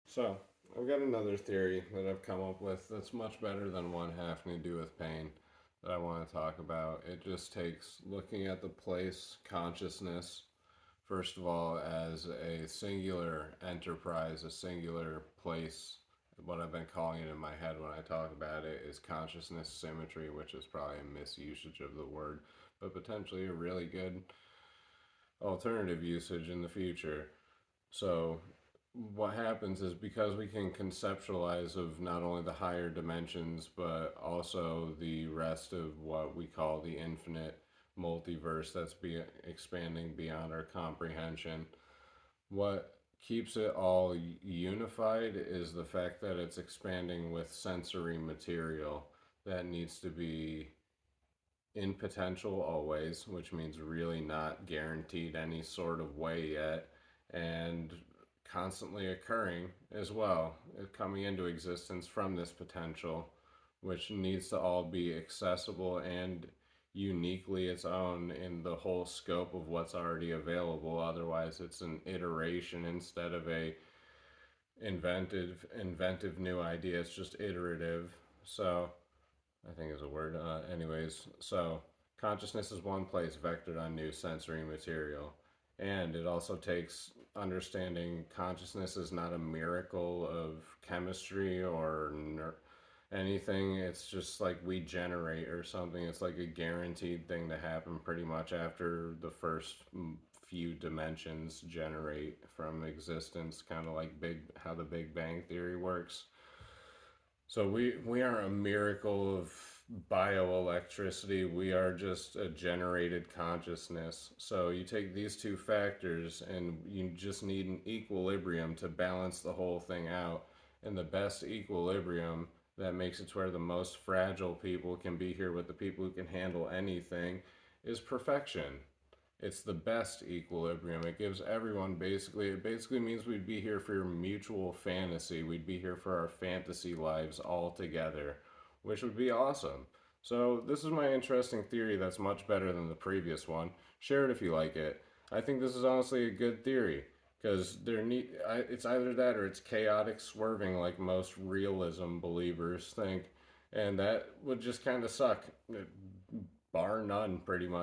So, I've got another theory that I've come up with that's much better than one having to do with pain that I want to talk about. It just takes looking at the place consciousness, first of all, as a singular enterprise, a singular place. What I've been calling it in my head when I talk about it is consciousness symmetry, which is probably a misusage of the word, but potentially a really good alternative usage in the future. So, what happens is because we can conceptualize of not only the higher dimensions but also the rest of what we call the infinite multiverse that's expanding beyond our comprehension, what keeps it all unified is the fact that it's expanding with sensory material that needs to be in potential always, which means really not guaranteed any sort of way yet, and constantly occurring as well, coming into existence from this potential, which needs to all be accessible and uniquely its own in the whole scope of what's already available. Otherwise, it's an iteration instead of a inventive new idea. It's just iterative. So I think is a word. Anyways, so consciousness is one place vectored on new sensory material. And it also takes understanding consciousness is not a miracle of chemistry or anything. It's just like we generate or something. It's like a guaranteed thing to happen pretty much after the first few dimensions generate from existence, kind of like how the Big Bang Theory works. So we are a miracle of bioelectricity. We are just a generated consciousness. So you take these two factors and you just need an equilibrium to balance the whole thing out. And the best equilibrium that makes it to where the most fragile people can be here with the people who can handle anything is perfection. It's the best equilibrium. It gives everyone it basically means we'd be here for your mutual fantasy. We'd be here for our fantasy lives all together, which would be awesome. So, this is my interesting theory that's much better than the previous one. Share it if you like it. I think this is honestly a good theory because it's either that or it's chaotic swerving like most realism believers think, and that would just kind of suck, bar none pretty much.